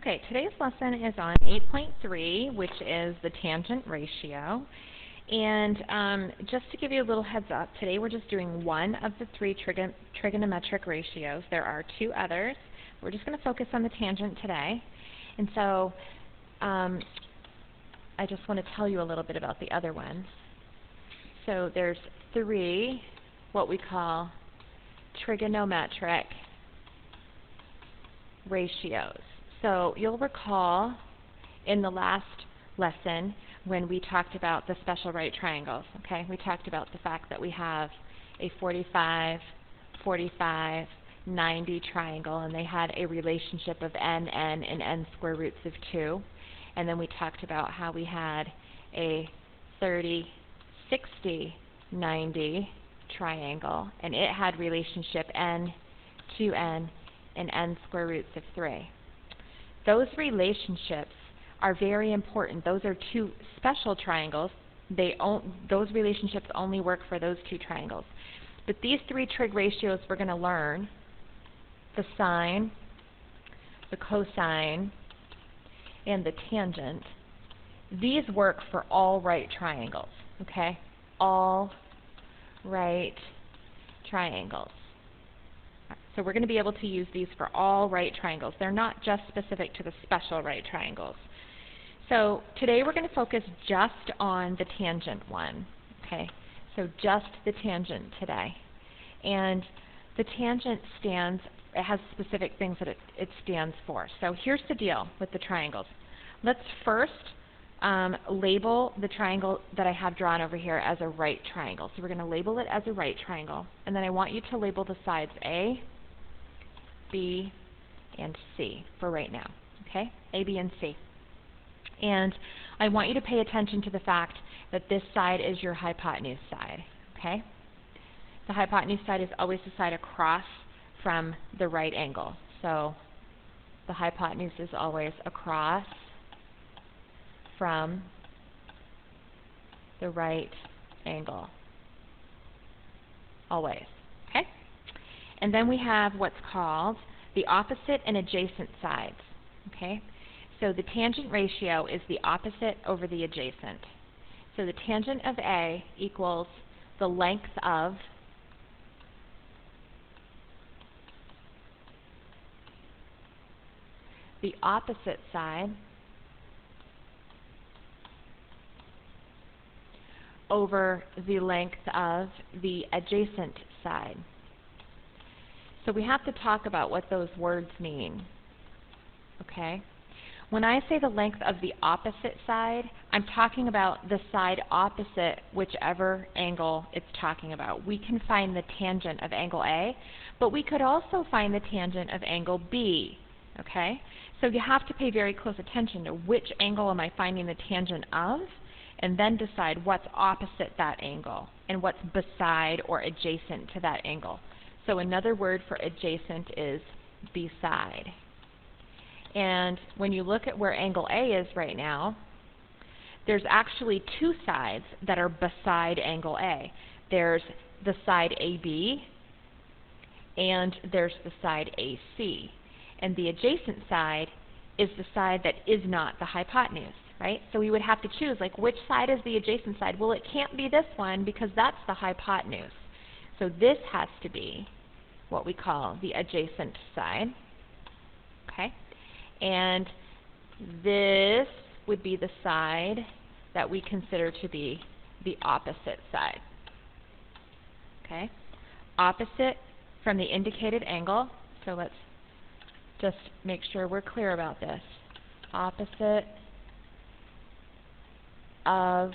Okay, today's lesson is on 8.3, which is the tangent ratio. And just to give you a little heads up, today we're just doing one of the three trigonometric ratios. There are two others. We're just going to focus on the tangent today. And so I just want to tell you a little bit about the other ones. So there's three what we call trigonometric ratios. So you'll recall in the last lesson when we talked about the special right triangles, okay? We talked about the fact that we have a 45, 45, 90 triangle, and they had a relationship of n, and n square roots of 2. And then we talked about how we had a 30, 60, 90 triangle, and it had relationship n, 2n, and n square roots of 3. Those relationships are very important. Those are two special triangles. Those relationships only work for those two triangles. But these three trig ratios we're going to learn, the sine, the cosine, and the tangent, these work for all right triangles, okay? All right triangles. So we're going to be able to use these for all right triangles. They're not just specific to the special right triangles. So today we're going to focus just on the tangent one, okay? So just the tangent today. And the tangent it has specific things that it stands for. So here's the deal with the triangles. Let's first label the triangle that I have drawn over here as a right triangle. So we're going to label it as a right triangle. And then I want you to label the sides A, B, and C for right now, okay? A, B, and C. And I want you to pay attention to the fact that this side is your hypotenuse side, okay? The hypotenuse side is always the side across from the right angle. So the hypotenuse is always across from the right angle, always, okay? And then we have what's called the opposite and adjacent sides, okay? So the tangent ratio is the opposite over the adjacent. So the tangent of A equals the length of the opposite side over the length of the adjacent side. So we have to talk about what those words mean, okay? When I say the length of the opposite side, I'm talking about the side opposite whichever angle it's talking about. We can find the tangent of angle A, but we could also find the tangent of angle B, okay? So you have to pay very close attention to which angle am I finding the tangent of, and then decide what's opposite that angle and what's beside or adjacent to that angle. So another word for adjacent is beside. And when you look at where angle A is right now, there's actually two sides that are beside angle A. There's the side AB and there's the side AC. And the adjacent side is the side that is not the hypotenuse, right? So we would have to choose, like, which side is the adjacent side? Well, it can't be this one because that's the hypotenuse. So this has to be what we call the adjacent side, okay? And this would be the side that we consider to be the opposite side, okay? Opposite from the indicated angle. So let's just make sure we're clear about this. Opposite of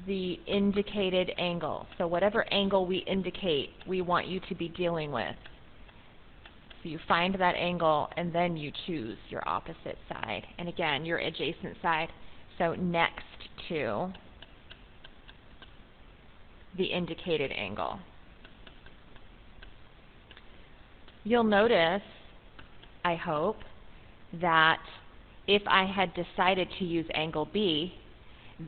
the indicated angle. So whatever angle we indicate, we want you to be dealing with. So you find that angle and then you choose your opposite side. And again, your adjacent side. So next to the indicated angle. You'll notice, I hope, that if I had decided to use angle B,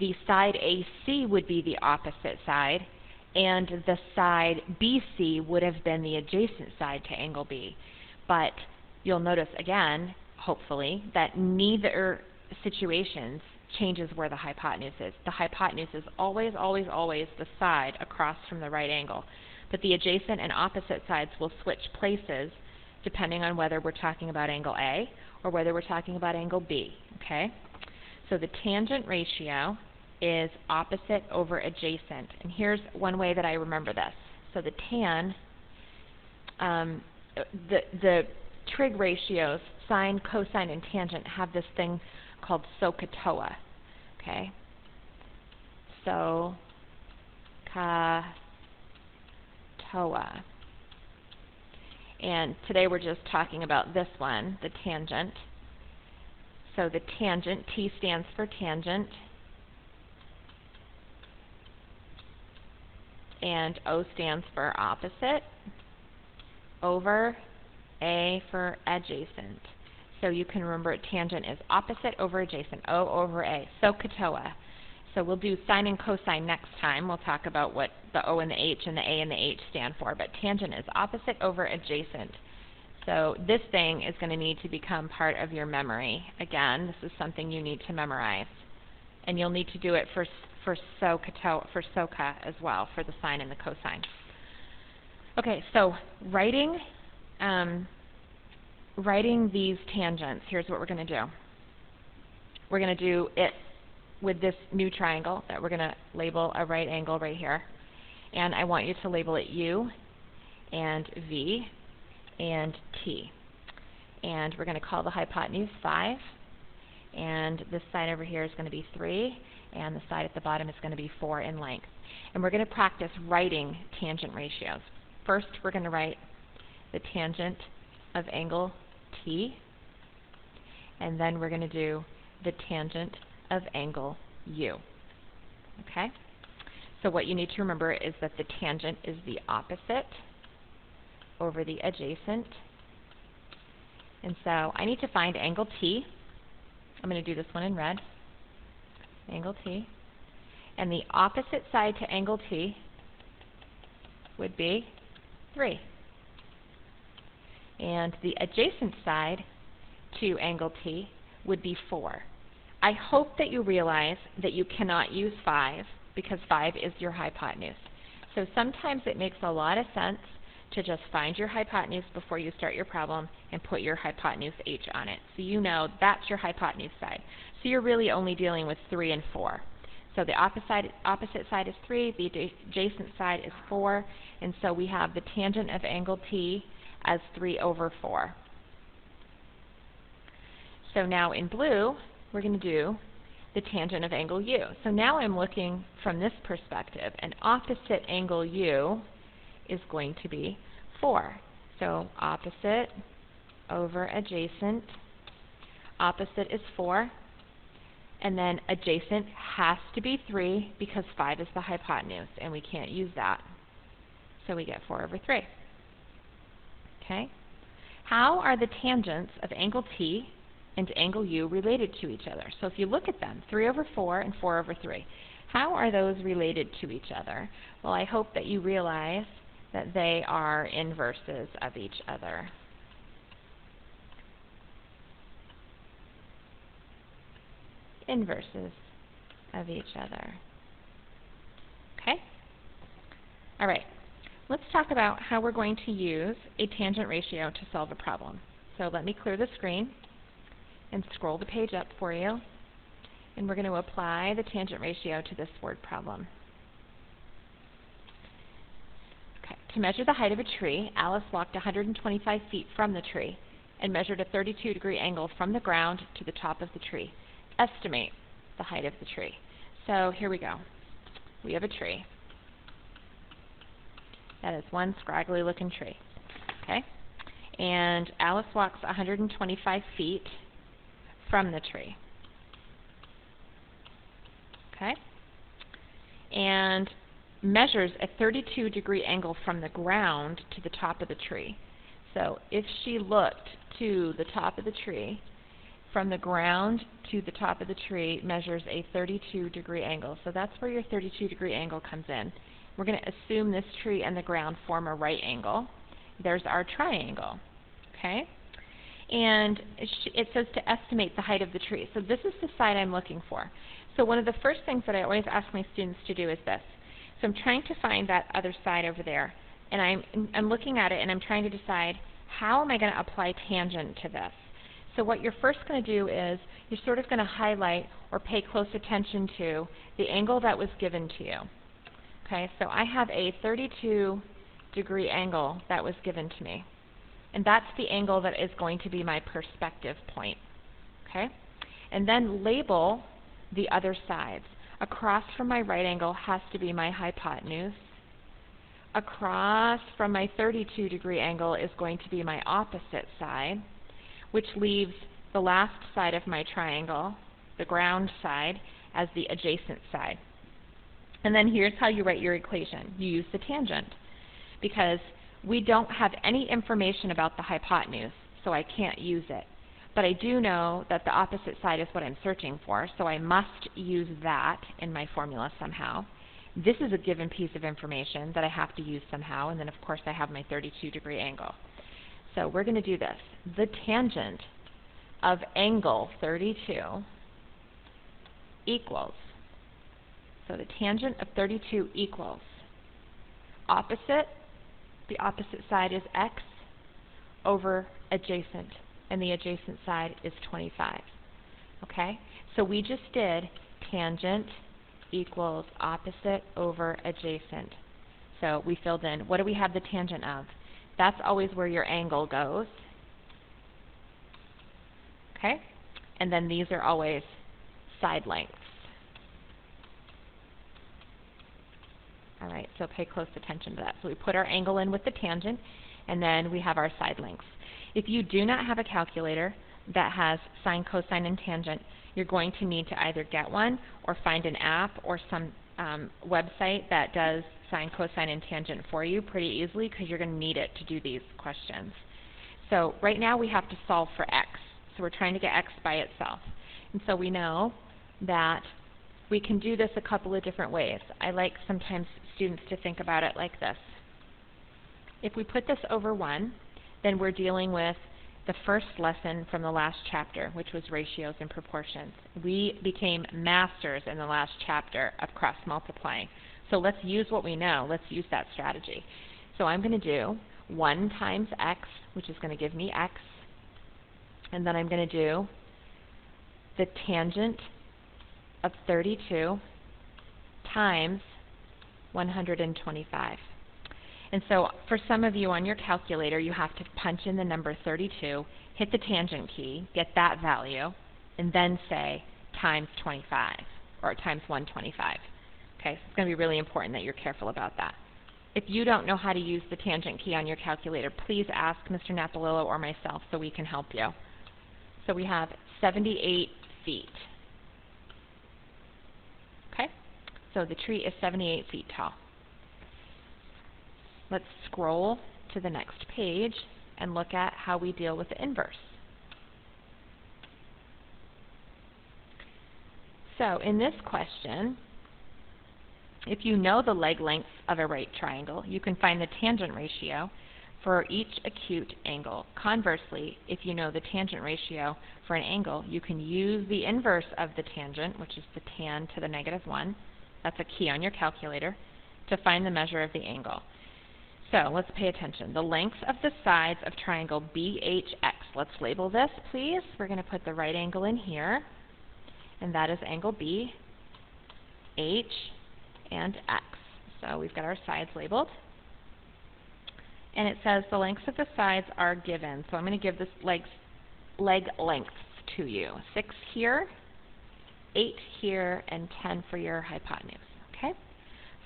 the side AC would be the opposite side, and the side BC would have been the adjacent side to angle B. But you'll notice again hopefully, that neither situations changes where the hypotenuse is. The hypotenuse is always, always, always the side across from the right angle. But the adjacent and opposite sides will switch places depending on whether we're talking about angle A or whether we're talking about angle B, okay? So the tangent ratio is opposite over adjacent. And here's one way that I remember this. So the tan, the trig ratios, sine, cosine, and tangent, have this thing called SOHCAHTOA, okay? SOHCAHTOA. And today we're just talking about this one, the tangent. So the tangent, T stands for tangent, and O stands for opposite, over A for adjacent. So you can remember tangent is opposite over adjacent, O over A, SOHCAHTOA. So we'll do sine and cosine next time. We'll talk about what the O and the H and the A and the H stand for, but tangent is opposite over adjacent. So this thing is going to need to become part of your memory. Again, this is something you need to memorize. And you'll need to do it for SOHCAH as well, for the sine and the cosine. Okay, so writing these tangents, here's what we're going to do. We're going to do it with this new triangle that we're going to label a right angle right here. And I want you to label it U and V and T. And we're going to call the hypotenuse 5. And this side over here is going to be 3. And the side at the bottom is going to be 4 in length. And we're going to practice writing tangent ratios. First, we're going to write the tangent of angle T. And then we're going to do the tangent of angle U. Okay? So what you need to remember is that the tangent is the opposite over the adjacent. And so I need to find angle T. I'm going to do this one in red. Angle T. And the opposite side to angle T would be 3. And the adjacent side to angle T would be 4. I hope that you realize that you cannot use 5 because 5 is your hypotenuse. So sometimes it makes a lot of sense to just find your hypotenuse before you start your problem and put your hypotenuse H on it. So you know that's your hypotenuse side. So you're really only dealing with 3 and 4. So the opposite side is 3, the adjacent side is 4, and so we have the tangent of angle T as 3 over 4. So now in blue, we're going to do the tangent of angle U. So now I'm looking from this perspective, and opposite angle U is going to be 4. So opposite over adjacent. Opposite is 4. And then adjacent has to be 3 because 5 is the hypotenuse, and we can't use that. So we get 4 over 3. Okay? How are the tangents of angle T and angle U related to each other? So if you look at them, 3 over 4 and 4 over 3, how are those related to each other? Well, I hope that you realize that they are inverses of each other. Inverses of each other. Okay? All right. Let's talk about how we're going to use a tangent ratio to solve a problem. So let me clear the screen and scroll the page up for you. And we're going to apply the tangent ratio to this word problem. Okay. To measure the height of a tree, Alice walked 125 feet from the tree and measured a 32-degree angle from the ground to the top of the tree. Estimate the height of the tree. So here we go. We have a tree. That is one scraggly looking tree. Okay? And Alice walks 125 feet from the tree. Okay? And measures a 32-degree angle from the ground to the top of the tree. So if she looked to the top of the tree, from the ground to the top of the tree measures a 32-degree angle. So that's where your 32-degree angle comes in. We're going to assume this tree and the ground form a right angle. There's our triangle. Okay? And it says to estimate the height of the tree. So this is the side I'm looking for. So one of the first things that I always ask my students to do is this. So I'm trying to find that other side over there. And I'm looking at it and I'm trying to decide, how am I going to apply tangent to this? So what you're first going to do is you're sort of going to highlight or pay close attention to the angle that was given to you. Okay, so I have a 32-degree angle that was given to me. And that's the angle that is going to be my perspective point. Okay? And then label the other sides. Across from my right angle has to be my hypotenuse. Across from my 32-degree angle is going to be my opposite side, which leaves the last side of my triangle, the ground side, as the adjacent side. And then here's how you write your equation. You use the tangent, because we don't have any information about the hypotenuse, so I can't use it. But I do know that the opposite side is what I'm searching for, so I must use that in my formula somehow. This is a given piece of information that I have to use somehow, and then of course I have my 32-degree angle. So we're going to do this. The tangent of angle 32 equals, so the tangent of 32 equals opposite, the opposite side is x, over adjacent, and the adjacent side is 25. Okay? So we just did tangent equals opposite over adjacent. So we filled in, what do we have the tangent of? That's always where your angle goes. Okay? And then these are always side lengths. All right, so pay close attention to that. So we put our angle in with the tangent, and then we have our side lengths. If you do not have a calculator that has sine, cosine, and tangent, you're going to need to either get one or find an app or some website that does sine, cosine, and tangent for you pretty easily, because you're going to need it to do these questions. So right now we have to solve for x. So we're trying to get x by itself. And so we know that we can do this a couple of different ways. I like sometimes students to think about it like this. If we put this over 1, then we're dealing with the first lesson from the last chapter, which was ratios and proportions. We became masters in the last chapter of cross multiplying. So let's use what we know. Let's use that strategy. So I'm going to do 1 times x, which is going to give me x. And then I'm going to do the tangent of 32 times 125. And so for some of you on your calculator, you have to punch in the number 32, hit the tangent key, get that value, and then say times 25, or times 125. Okay, so it's going to be really important that you're careful about that. If you don't know how to use the tangent key on your calculator, please ask Mr. Napolillo or myself so we can help you. So we have 78 feet. Okay, so the tree is 78 feet tall. Let's scroll to the next page and look at how we deal with the inverse. So in this question, if you know the leg length of a right triangle, you can find the tangent ratio for each acute angle. Conversely, if you know the tangent ratio for an angle, you can use the inverse of the tangent, which is the tan to the -1. That's a key on your calculator, to find the measure of the angle. So let's pay attention. The length of the sides of triangle BHX. Let's label this, please. We're going to put the right angle in here, and that is angle B, H, and X. So we've got our sides labeled. And it says the lengths of the sides are given. So I'm going to give this leg lengths to you. 6 here, 8 here, and 10 for your hypotenuse. Okay?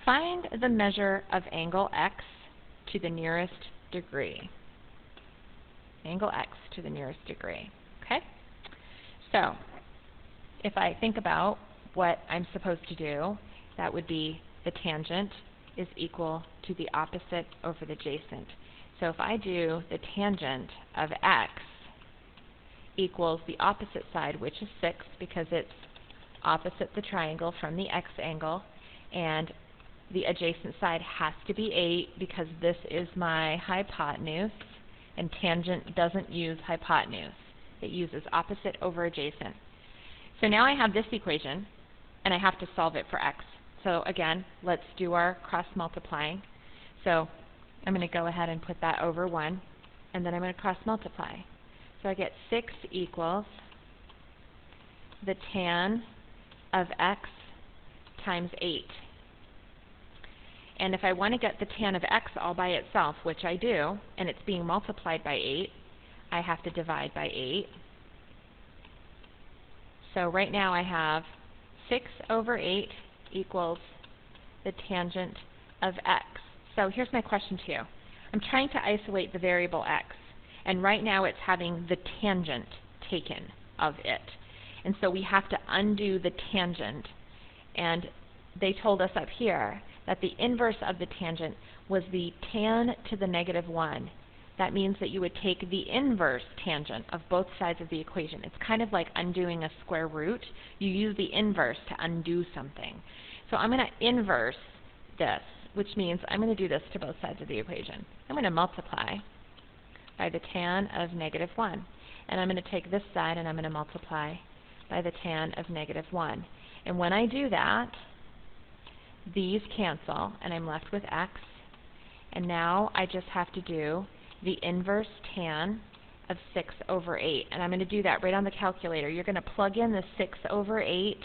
Find the measure of angle X to the nearest degree. Angle X to the nearest degree. Okay? So if I think about what I'm supposed to do, that would be the tangent is equal to the opposite over the adjacent. So if I do the tangent of x equals the opposite side, which is 6, because it's opposite the triangle from the x angle, and the adjacent side has to be 8 because this is my hypotenuse, And tangent doesn't use hypotenuse. It uses opposite over adjacent. So now I have this equation, and I have to solve it for x. So again, let's do our cross multiplying. So I'm going to go ahead and put that over 1, and then I'm going to cross multiply. So I get 6 equals the tan of x times 8. And if I want to get the tan of x all by itself, which I do, and it's being multiplied by 8, I have to divide by 8. So right now I have 6 over 8 equals the tangent of x. So here's my question to you. I'm trying to isolate the variable x, and right now it's having the tangent taken of it. And so we have to undo the tangent, and they told us up here that the inverse of the tangent was the tan to the negative 1. That means that you would take the inverse tangent of both sides of the equation. It's kind of like undoing a square root. You use the inverse to undo something. So I'm going to inverse this, which means I'm going to do this to both sides of the equation. I'm going to multiply by the tan of negative 1. And I'm going to take this side and I'm going to multiply by the tan of negative 1. And when I do that, these cancel, and I'm left with x. And now I just have to do the inverse tan of 6 over 8. And I'm going to do that right on the calculator. You're going to plug in the 6 over 8,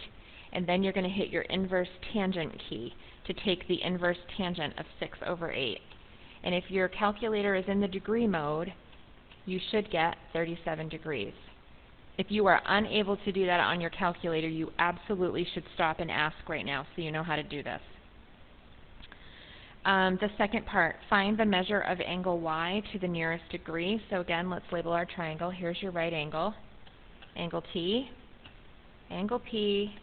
and then you're going to hit your inverse tangent key to take the inverse tangent of 6 over 8. And if your calculator is in the degree mode, you should get 37 degrees. If you are unable to do that on your calculator, you absolutely should stop and ask right now so you know how to do this. The second part, find the measure of angle y to the nearest degree. So again, let's label our triangle. Here's your right angle, angle T, angle P,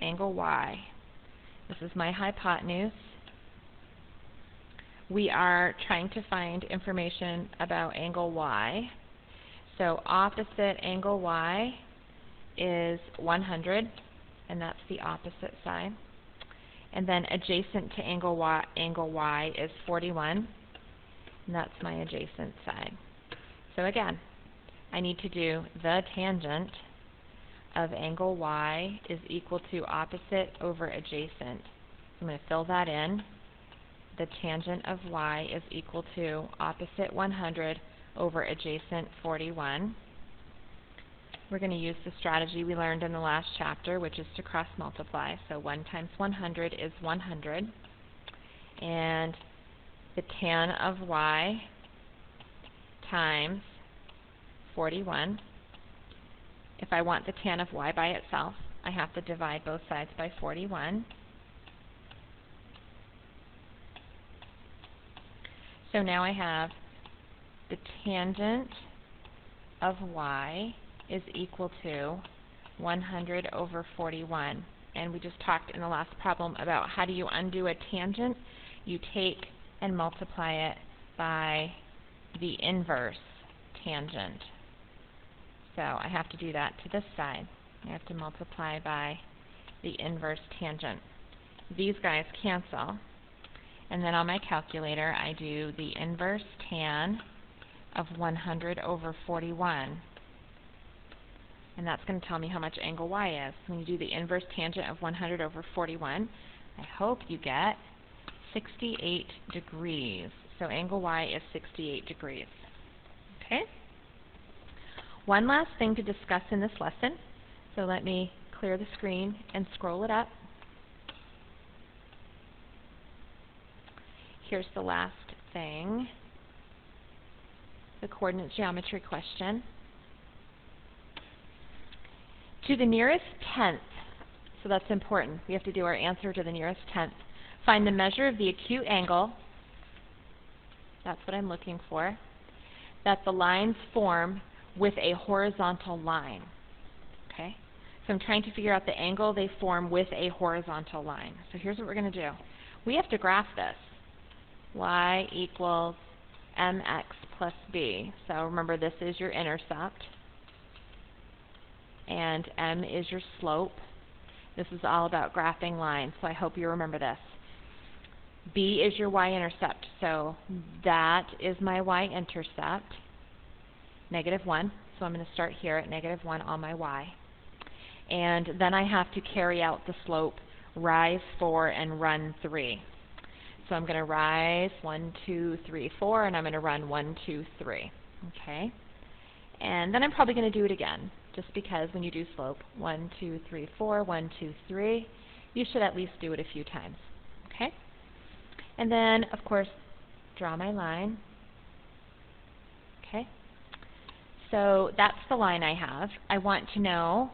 angle y. This is my hypotenuse. We are trying to find information about angle y. So opposite angle y is 100, and that's the opposite side. And then adjacent to angle y is 41, and that's my adjacent side. So again, I need to do the tangent of angle y is equal to opposite over adjacent. So I'm going to fill that in. The tangent of y is equal to opposite 100 over adjacent 41. We're going to use the strategy we learned in the last chapter, which is to cross multiply. So 1 times 100 is 100. And the tan of y times 41. If I want the tan of y by itself, I have to divide both sides by 41. So now I have the tangent of y is equal to 100 over 41. And we just talked in the last problem about how do you undo a tangent. You take and multiply it by the inverse tangent. So I have to do that to this side. I have to multiply by the inverse tangent. These guys cancel. And then on my calculator, I do the inverse tan of 100 over 41. And that's going to tell me how much angle y is. When you do the inverse tangent of 100 over 41, I hope you get 68 degrees. So angle y is 68 degrees. Okay? One last thing to discuss in this lesson. So let me clear the screen and scroll it up. Here's the last thing. The coordinate geometry question. To the nearest tenth, so that's important. We have to do our answer to the nearest tenth. Find the measure of the acute angle, that's what I'm looking for, that the lines form with a horizontal line. Okay? So I'm trying to figure out the angle they form with a horizontal line. So here's what we're going to do. We have to graph this. Y equals mx plus b. So remember, this is your intercept, and m is your slope. This is all about graphing lines, so I hope you remember this. B is your y-intercept, so that is my y-intercept, -1. So I'm going to start here at -1 on my y. And then I have to carry out the slope, rise 4 and run 3. So I'm going to rise 1, 2, 3, 4, and I'm going to run 1, 2, 3. Okay? And then I'm probably going to do it again, just because when you do slope, 1, 2, 3, 4, 1, 2, 3, you should at least do it a few times. Okay? And then, of course, draw my line. Okay? So that's the line I have. I want to know,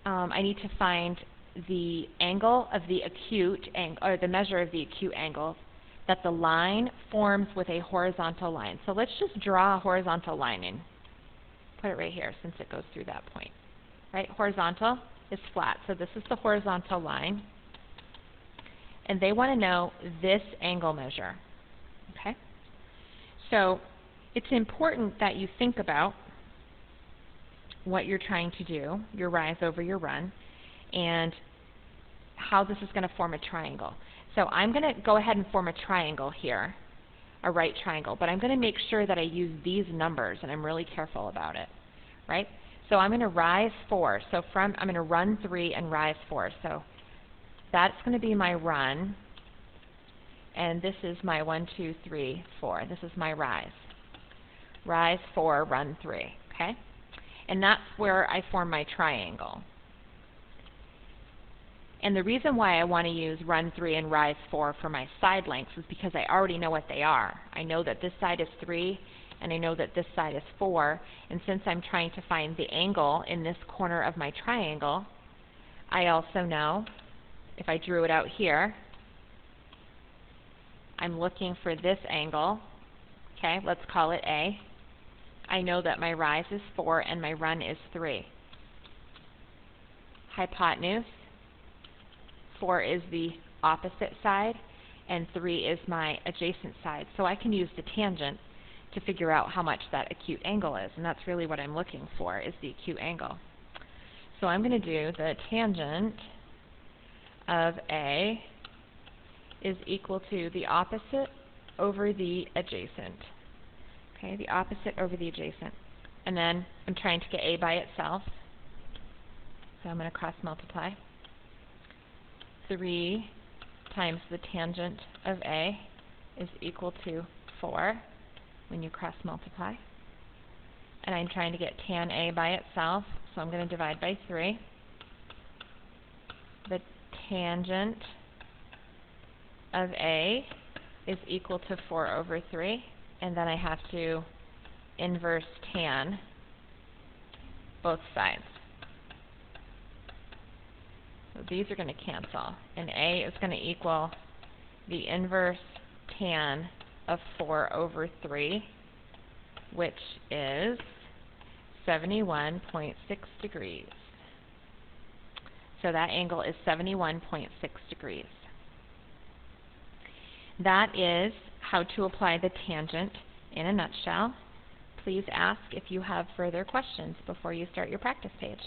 I need to find the angle of the acute, or the measure of the acute angle that the line forms with a horizontal line. So let's just draw a horizontal line in. Put it right here since it goes through that point. Right? Horizontal is flat. So this is the horizontal line. And they want to know this angle measure. Okay? So it's important that you think about what you're trying to do, your rise over your run, and how this is going to form a triangle. So I'm going to go ahead and form a triangle here, a right triangle, but I'm going to make sure that I use these numbers, and I'm really careful about it. Right? So I'm going to rise 4. So I'm going to run 3 and rise 4. So that's going to be my run, and this is my 1, 2, 3, 4. This is my rise. Rise 4, run 3. Okay? And that's where I form my triangle. And the reason why I want to use run 3 and rise 4 for my side lengths is because I already know what they are. I know that this side is 3, and I know that this side is 4. And since I'm trying to find the angle in this corner of my triangle, I also know, if I drew it out here, I'm looking for this angle. Okay, let's call it A. I know that my rise is 4 and my run is 3. Hypotenuse, 4 is the opposite side, and 3 is my adjacent side. So I can use the tangent to figure out how much that acute angle is, and that's really what I'm looking for, is the acute angle. So I'm going to do the tangent of A is equal to the opposite over the adjacent. Okay, the opposite over the adjacent. And then I'm trying to get A by itself. So I'm going to cross multiply. 3 times the tangent of A is equal to 4 when you cross multiply. And I'm trying to get tan A by itself, so I'm going to divide by 3. The tangent of A is equal to 4 over 3. And then I have to inverse tan both sides. So these are going to cancel. And A is going to equal the inverse tan of 4 over 3, which is 71.6 degrees. So that angle is 71.6 degrees. That is how to apply the tangent in a nutshell. Please ask if you have further questions before you start your practice page.